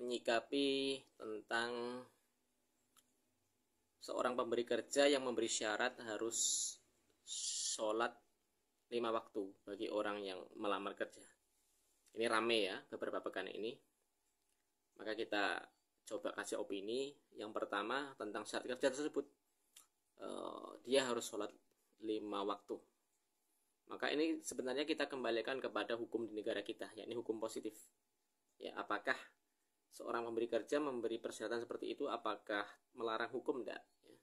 menyikapi tentang seorang pemberi kerja yang memberi syarat harus sholat 5 waktu bagi orang yang melamar kerja. Ini rame ya beberapa pekan ini. Maka kita coba kasih opini. Yang pertama tentang syarat kerja tersebut, dia harus sholat 5 waktu. Maka ini sebenarnya kita kembalikan kepada hukum di negara kita, yakni hukum positif. Ya, apakah seorang pemberi kerja memberi persyaratan seperti itu, apakah melarang hukum? Enggak ya.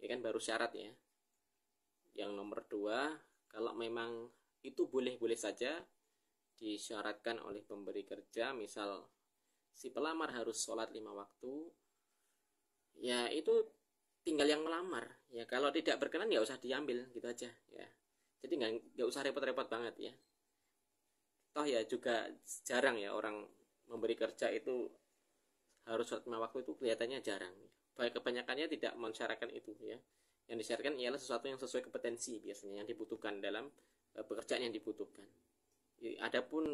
Ini kan baru syarat ya. Yang nomor 2, kalau memang itu boleh-boleh saja disyaratkan oleh pemberi kerja, misal si pelamar harus sholat 5 waktu, ya itu tinggal yang melamar ya. Kalau tidak berkenan ya usah diambil gitu aja ya. Jadi nggak usah repot-repot banget ya. Toh ya juga jarang ya orang memberi kerja itu harus sholat 5 waktu, itu kelihatannya jarang. Baik kebanyakannya tidak mensyaratkan itu ya. Yang disyaratkan ialah sesuatu yang sesuai kompetensi biasanya yang dibutuhkan dalam pekerjaan yang dibutuhkan. Adapun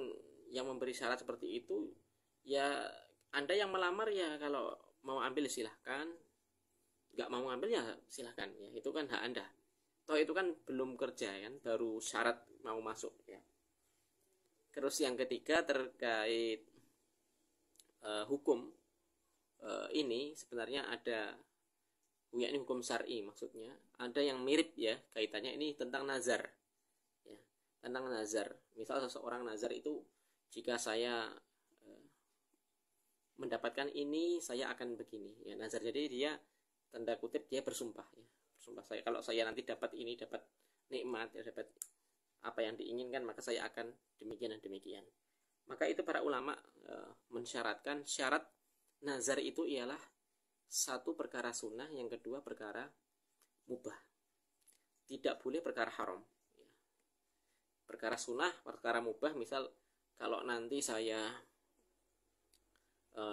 yang memberi syarat seperti itu ya, Anda yang melamar ya kalau mau ambil silahkan, nggak mau ambil ya silahkan ya, itu kan hak Anda. Toh itu kan belum kerja kan, baru syarat mau masuk ya. Terus yang ketiga terkait hukum, ini sebenarnya ada, yakni hukum syar'i maksudnya, ada yang mirip ya kaitannya ini tentang nazar ya, tentang nazar. Misal seseorang nazar itu, jika saya mendapatkan ini saya akan begini ya, nazar. Jadi dia tanda kutip dia bersumpah ya, bersumpah saya kalau saya nanti dapat ini, dapat nikmat ya, dapat apa yang diinginkan, maka saya akan demikian dan demikian. Maka itu para ulama mensyaratkan syarat nazar itu ialah satu perkara sunnah, yang kedua perkara mubah, tidak boleh perkara haram ya. Perkara sunnah, perkara mubah, misal kalau nanti saya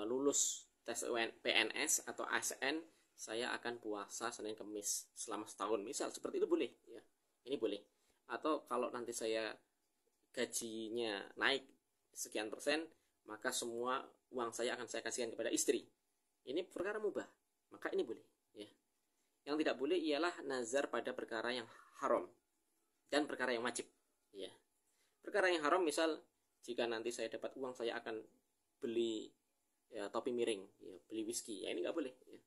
lulus tes PNS atau ASN, saya akan puasa Senin Kamis selama setahun, misal seperti itu boleh ya, ini boleh. Atau kalau nanti saya gajinya naik sekian persen, maka semua uang saya akan saya kasihkan kepada istri, ini perkara mubah, maka ini boleh ya. Yang tidak boleh ialah nazar pada perkara yang haram dan perkara yang wajib ya. Perkara yang haram, misal jika nanti saya dapat uang saya akan beli ya, topi miring ya, beli whisky ya, ini nggak boleh ya.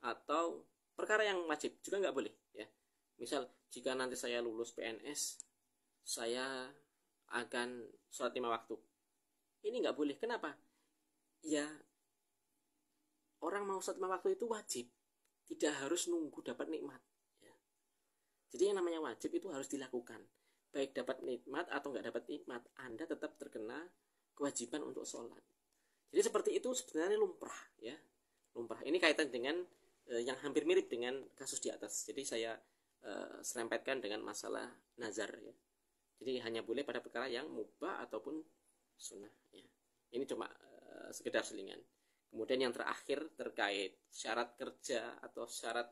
Atau perkara yang wajib juga nggak boleh ya. Misal jika nanti saya lulus PNS, saya akan sholat 5 waktu, ini nggak boleh. Kenapa? Ya orang mau sholat 5 waktu itu wajib, tidak harus nunggu dapat nikmat ya. Jadi yang namanya wajib itu harus dilakukan, baik dapat nikmat atau nggak dapat nikmat, Anda tetap terkena kewajiban untuk sholat. Jadi seperti itu sebenarnya lumrah ya, lumrah. Ini kaitan dengan yang hampir mirip dengan kasus di atas. Jadi saya serempetkan dengan masalah nazar ya. Jadi hanya boleh pada perkara yang mubah ataupun sunnah ya. Ini cuma sekedar selingan. Kemudian yang terakhir terkait syarat kerja atau syarat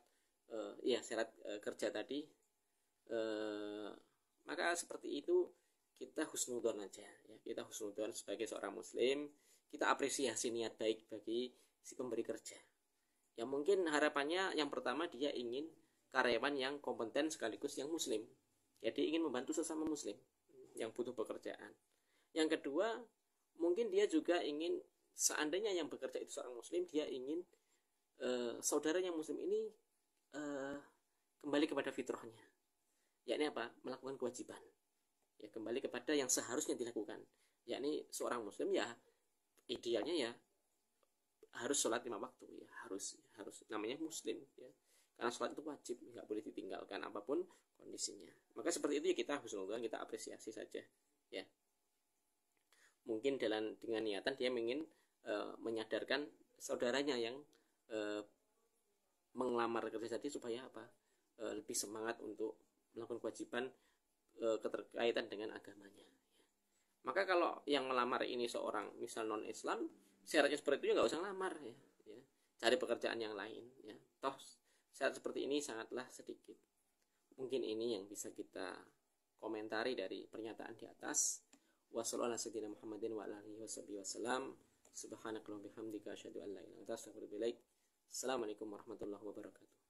syarat kerja tadi, maka seperti itu kita husnudzon aja ya. Kita husnudzon sebagai seorang muslim, kita apresiasi niat baik bagi si pemberi kerja. Ya mungkin harapannya yang pertama dia ingin karyawan yang kompeten sekaligus yang muslim. Jadi ingin membantu sesama muslim yang butuh pekerjaan. Yang kedua, mungkin dia juga ingin, seandainya yang bekerja itu seorang muslim, dia ingin saudaranya muslim ini kembali kepada fitrahnya. Yakni apa? Melakukan kewajiban. Ya kembali kepada yang seharusnya dilakukan. Yakni seorang muslim ya idealnya ya harus sholat 5 waktu ya, harus namanya muslim ya, karena sholat itu wajib, nggak boleh ditinggalkan apapun kondisinya. Maka seperti itu ya, kita husnudzon, kita apresiasi saja ya. Mungkin dengan niatan dia ingin menyadarkan saudaranya yang mengelamar kerja tadi supaya apa, lebih semangat untuk melakukan kewajiban keterkaitan dengan agamanya ya. Maka kalau yang melamar ini seorang misal non Islam, syaratnya seperti itu ya nggak usah ngelamar ya, cari pekerjaan yang lain ya. Toh syarat seperti ini sangatlah sedikit. Mungkin ini yang bisa kita komentari dari pernyataan di atas. Wassalamualaikum warahmatullahi wabarakatuh. Subhanakallahumma bihamdika asyhadu an la ilaha illa anta astaghfiruka wa atubu ilaik. Assalamualaikum warahmatullahi wabarakatuh.